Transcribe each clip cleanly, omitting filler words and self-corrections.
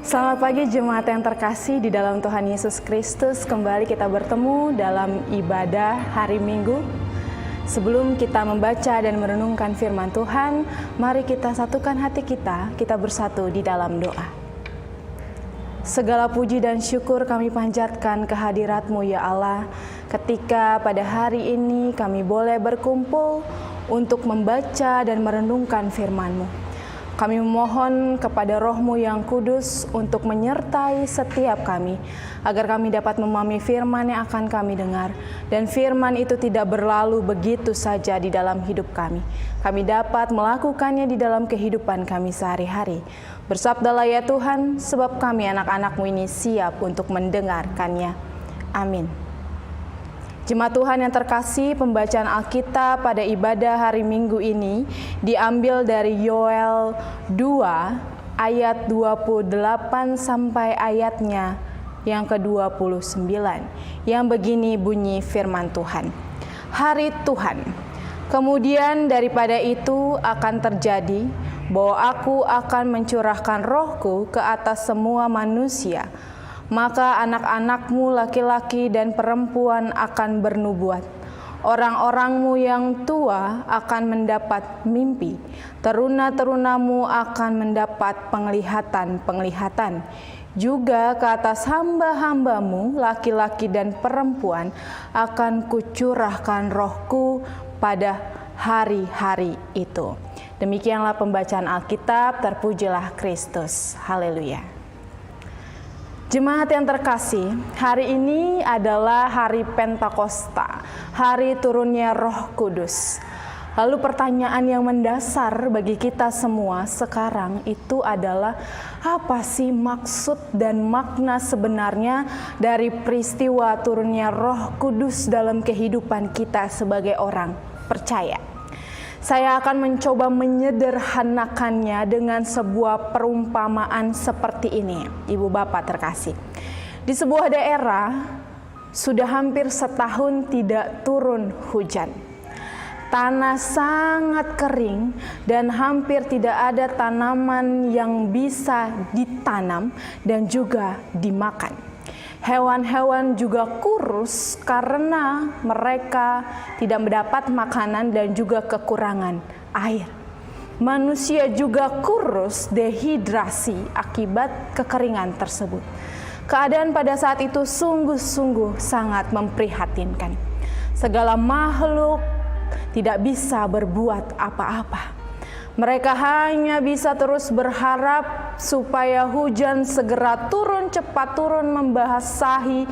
Selamat pagi jemaat yang terkasih di dalam Tuhan Yesus Kristus. Kembali kita bertemu dalam ibadah hari Minggu. Sebelum kita membaca dan merenungkan firman Tuhan, mari kita satukan hati kita bersatu di dalam doa. Segala puji dan syukur kami panjatkan kehadirat-Mu ya Allah, ketika pada hari ini kami boleh berkumpul untuk membaca dan merenungkan firman-Mu. Kami memohon kepada Roh-Mu yang kudus untuk menyertai setiap kami, agar kami dapat memahami firman yang akan kami dengar, dan firman itu tidak berlalu begitu saja di dalam hidup kami. Kami dapat melakukannya di dalam kehidupan kami sehari-hari. Bersabdalah ya Tuhan, sebab kami anak-anak-Mu ini siap untuk mendengarkannya. Amin. Jemaat Tuhan yang terkasih, pembacaan Alkitab pada ibadah hari Minggu ini diambil dari Yoel 2 ayat 28 sampai ayatnya yang ke-29, yang begini bunyi firman Tuhan. Hari Tuhan, kemudian daripada itu akan terjadi bahwa aku akan mencurahkan rohku ke atas semua manusia. Maka anak-anak-Mu laki-laki dan perempuan akan bernubuat. Orang-orang-Mu yang tua akan mendapat mimpi. Teruna-terunamu akan mendapat penglihatan-penglihatan. Juga ke atas hamba-hamba-Mu laki-laki dan perempuan akan kucurahkan rohku pada hari-hari itu. Demikianlah pembacaan Alkitab, terpujilah Kristus. Haleluya. Jemaat yang terkasih, hari ini adalah hari Pentakosta, hari turunnya Roh Kudus. Lalu pertanyaan yang mendasar bagi kita semua sekarang itu adalah, apa sih maksud dan makna sebenarnya dari peristiwa turunnya Roh Kudus dalam kehidupan kita sebagai orang percaya? Saya akan mencoba menyederhanakannya dengan sebuah perumpamaan seperti ini, Ibu Bapak terkasih. Di sebuah daerah sudah hampir setahun tidak turun hujan. Tanah sangat kering dan hampir tidak ada tanaman yang bisa ditanam dan juga dimakan. Hewan-hewan juga kurus karena mereka tidak mendapat makanan dan juga kekurangan air. Manusia juga kurus, dehidrasi akibat kekeringan tersebut. Keadaan pada saat itu sungguh-sungguh sangat memprihatinkan. Segala makhluk tidak bisa berbuat apa-apa. Mereka hanya bisa terus berharap supaya hujan segera turun, cepat turun membasahi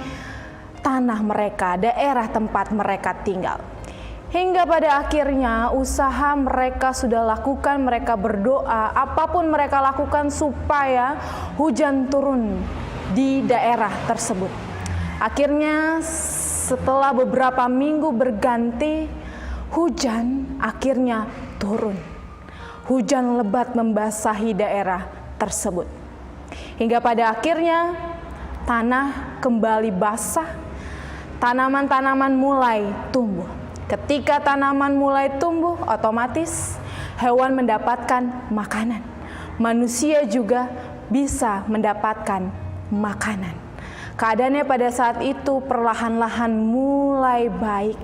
tanah mereka, daerah tempat mereka tinggal. Hingga pada akhirnya usaha mereka sudah lakukan, mereka berdoa, apapun mereka lakukan supaya hujan turun di daerah tersebut. Akhirnya setelah beberapa minggu berganti, hujan akhirnya turun. Hujan lebat membasahi daerah tersebut. Hingga pada akhirnya tanah kembali basah, tanaman-tanaman mulai tumbuh. Ketika tanaman mulai tumbuh, otomatis hewan mendapatkan makanan. Manusia juga bisa mendapatkan makanan. Keadaannya pada saat itu perlahan-lahan mulai baik.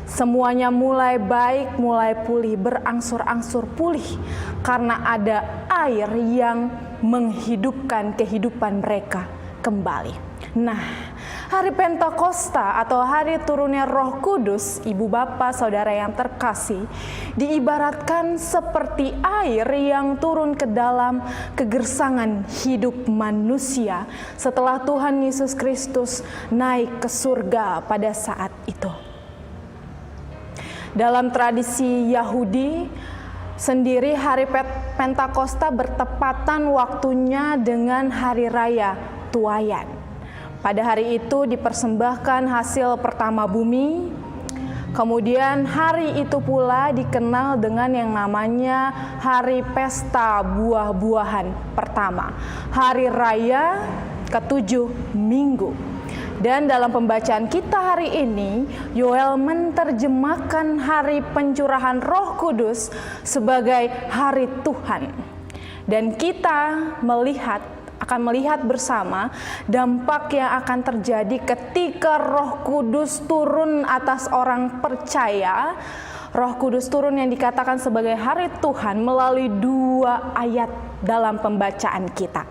Semuanya mulai baik, mulai pulih, berangsur-angsur pulih karena ada air yang menghidupkan kehidupan mereka kembali. Nah, hari Pentakosta atau hari turunnya Roh Kudus, Ibu Bapak, Saudara yang terkasih, diibaratkan seperti air yang turun ke dalam kegersangan hidup manusia setelah Tuhan Yesus Kristus naik ke surga pada saat itu. Dalam tradisi Yahudi sendiri, hari Pentakosta bertepatan waktunya dengan hari raya Tuayan. Pada hari itu dipersembahkan hasil pertama bumi. Kemudian hari itu pula dikenal dengan yang namanya hari pesta buah-buahan pertama, hari raya ke-7 minggu. Dan dalam pembacaan kita hari ini, Yoel menerjemahkan hari pencurahan Roh Kudus sebagai hari Tuhan. Dan kita melihat akan melihat bersama dampak yang akan terjadi ketika Roh Kudus turun atas orang percaya. Roh Kudus turun yang dikatakan sebagai hari Tuhan melalui 2 ayat dalam pembacaan kita.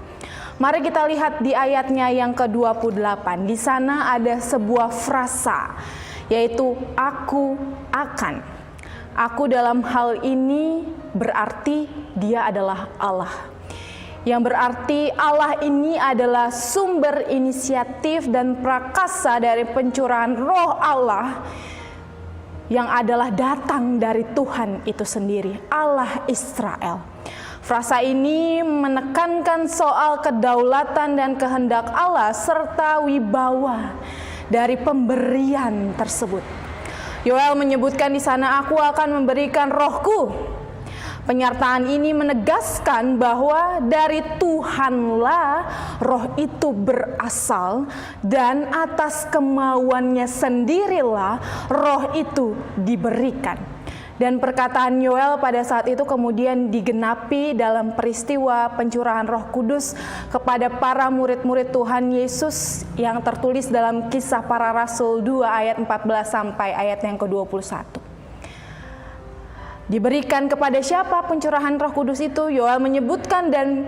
Mari kita lihat di ayatnya yang ke-28. Di sana ada sebuah frasa, yaitu aku akan. Aku dalam hal ini berarti Dia adalah Allah. Yang berarti Allah ini adalah sumber inisiatif dan prakasa dari pencurahan Roh Allah yang adalah datang dari Tuhan itu sendiri, Allah Israel. Frasa ini menekankan soal kedaulatan dan kehendak Allah serta wibawa dari pemberian tersebut. Yoel menyebutkan di sana, aku akan memberikan rohku. Penyertaan ini menegaskan bahwa dari Tuhanlah roh itu berasal dan atas kemauannya sendirilah roh itu diberikan. Dan perkataan Yoel pada saat itu kemudian digenapi dalam peristiwa pencurahan Roh Kudus kepada para murid-murid Tuhan Yesus yang tertulis dalam Kisah Para Rasul 2 ayat 14 sampai ayat yang ke-21. Diberikan kepada siapa pencurahan Roh Kudus itu? Yoel menyebutkan dan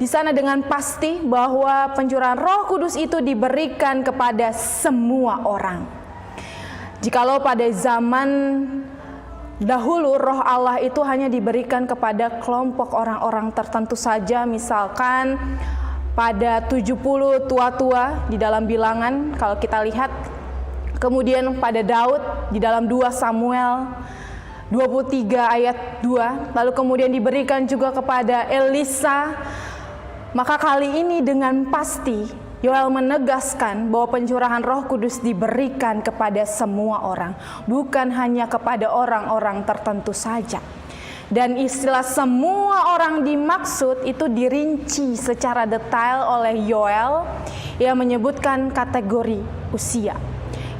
di sana dengan pasti bahwa pencurahan Roh Kudus itu diberikan kepada semua orang. Jikalau pada zaman dahulu Roh Allah itu hanya diberikan kepada kelompok orang-orang tertentu saja, misalkan pada 70 tua-tua di dalam Bilangan kalau kita lihat, kemudian pada Daud di dalam 2 Samuel 23 ayat 2, lalu kemudian diberikan juga kepada Elisa. Maka kali ini dengan pasti Yoel menegaskan bahwa pencurahan Roh Kudus diberikan kepada semua orang, bukan hanya kepada orang-orang tertentu saja. Dan istilah semua orang dimaksud itu dirinci secara detail oleh Yoel yang menyebutkan kategori usia.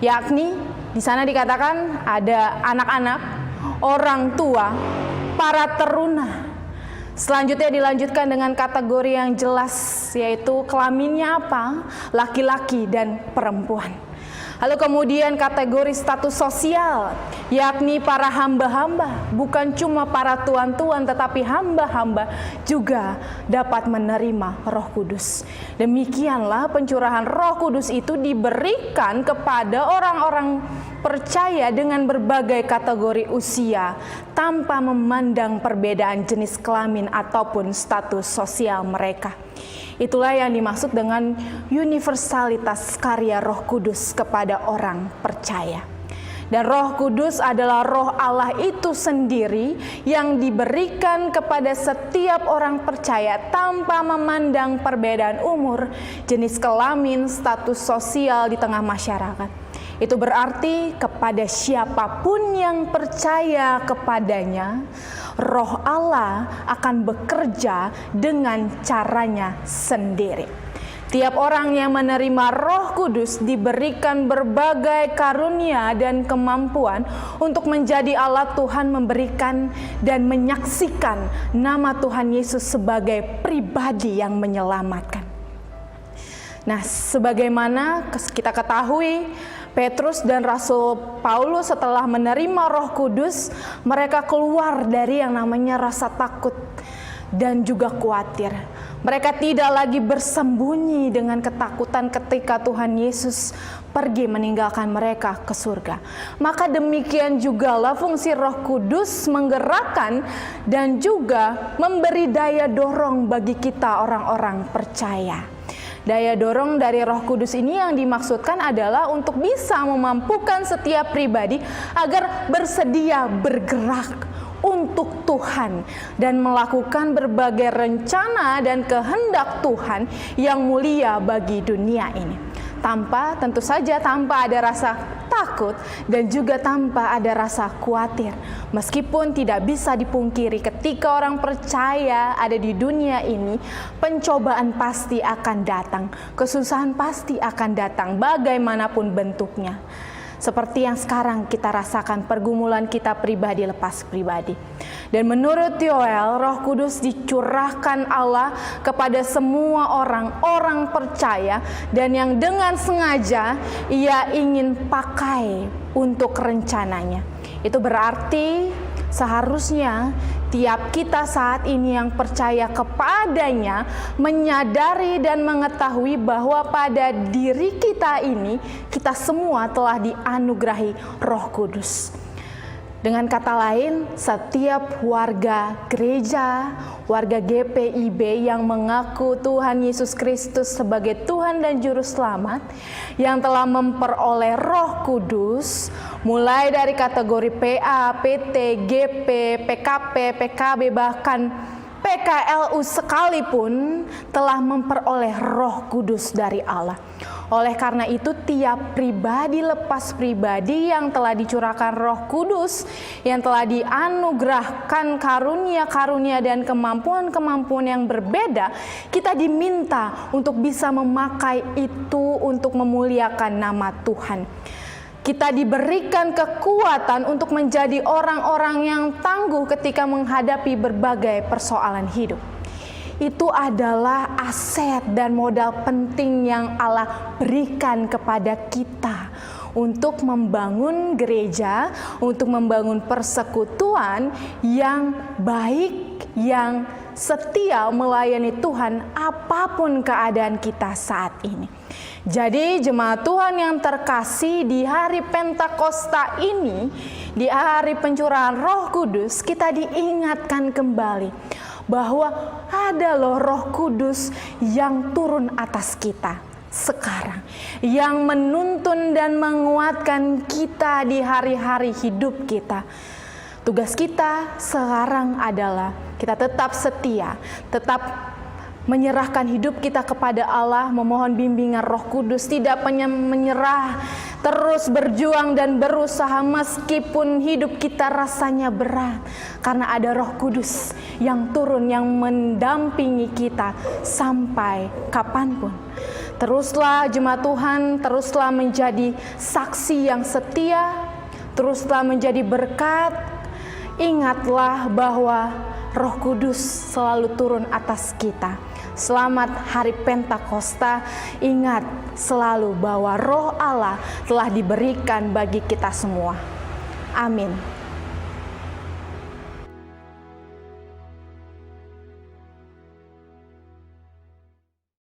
Yakni di sana dikatakan ada anak-anak, orang tua, para teruna. Selanjutnya dilanjutkan dengan kategori yang jelas, yaitu kelaminnya apa? Laki-laki dan perempuan. Lalu kemudian kategori status sosial, yakni para hamba-hamba, bukan cuma para tuan-tuan tetapi hamba-hamba juga dapat menerima Roh Kudus. Demikianlah pencurahan Roh Kudus itu diberikan kepada orang-orang percaya dengan berbagai kategori usia tanpa memandang perbedaan jenis kelamin ataupun status sosial mereka. Itulah yang dimaksud dengan universalitas karya Roh Kudus kepada orang percaya. Dan Roh Kudus adalah Roh Allah itu sendiri yang diberikan kepada setiap orang percaya tanpa memandang perbedaan umur, jenis kelamin, status sosial di tengah masyarakat. Itu berarti kepada siapapun yang percaya kepadanya, Roh Allah akan bekerja dengan caranya sendiri. Tiap orang yang menerima Roh Kudus diberikan berbagai karunia dan kemampuan untuk menjadi alat Tuhan memberikan dan menyaksikan nama Tuhan Yesus sebagai pribadi yang menyelamatkan. Nah, sebagaimana kita ketahui, Petrus dan Rasul Paulus setelah menerima Roh Kudus, mereka keluar dari yang namanya rasa takut dan juga khawatir. Mereka tidak lagi bersembunyi dengan ketakutan ketika Tuhan Yesus pergi meninggalkan mereka ke surga. Maka demikian jugalah fungsi Roh Kudus menggerakkan dan juga memberi daya dorong bagi kita orang-orang percaya. Daya dorong dari Roh Kudus ini yang dimaksudkan adalah untuk bisa memampukan setiap pribadi agar bersedia bergerak untuk Tuhan dan melakukan berbagai rencana dan kehendak Tuhan yang mulia bagi dunia ini. Tentu saja tanpa ada rasa takut dan juga tanpa ada rasa khawatir. Meskipun tidak bisa dipungkiri ketika orang percaya ada di dunia ini, pencobaan pasti akan datang, kesusahan pasti akan datang bagaimanapun bentuknya. seperti yang sekarang kita rasakan pergumulan kita pribadi lepas pribadi. Dan menurut Yoel, Roh Kudus dicurahkan Allah kepada semua orang percaya dan yang dengan sengaja Ia ingin pakai untuk rencananya. Itu berarti seharusnya tiap kita saat ini yang percaya kepadanya menyadari dan mengetahui bahwa pada diri kita ini kita semua telah dianugerahi Roh Kudus. Dengan kata lain, setiap warga gereja, warga GPIB yang mengaku Tuhan Yesus Kristus sebagai Tuhan dan Juru Selamat, yang telah memperoleh Roh Kudus, mulai dari kategori PA, PT, GP, PKP, PKB, bahkan PKLU sekalipun telah memperoleh Roh Kudus dari Allah. Oleh karena itu, tiap pribadi lepas pribadi yang telah dicurahkan Roh Kudus, yang telah dianugerahkan karunia-karunia dan kemampuan-kemampuan yang berbeda, kita diminta untuk bisa memakai itu untuk memuliakan nama Tuhan. Kita diberikan kekuatan untuk menjadi orang-orang yang tangguh ketika menghadapi berbagai persoalan hidup. Itu adalah aset dan modal penting yang Allah berikan kepada kita untuk membangun gereja, untuk membangun persekutuan yang baik, yang setia melayani Tuhan apapun keadaan kita saat ini. Jadi jemaat Tuhan yang terkasih, di hari Pentakosta ini, di hari pencurahan Roh Kudus, kita diingatkan kembali bahwa ada loh Roh Kudus yang turun atas kita sekarang, yang menuntun dan menguatkan kita di hari-hari hidup kita. Tugas kita sekarang adalah kita tetap setia, tetap menyerahkan hidup kita kepada Allah, memohon bimbingan Roh Kudus, tidak menyerah, terus berjuang dan berusaha meskipun hidup kita rasanya berat, karena ada Roh Kudus yang turun, yang mendampingi kita sampai kapanpun. Teruslah jemaat Tuhan, teruslah menjadi saksi yang setia, teruslah menjadi berkat. Ingatlah bahwa Roh Kudus selalu turun atas kita. Selamat hari Pentakosta. Ingat selalu bahwa Roh Allah telah diberikan bagi kita semua. Amin.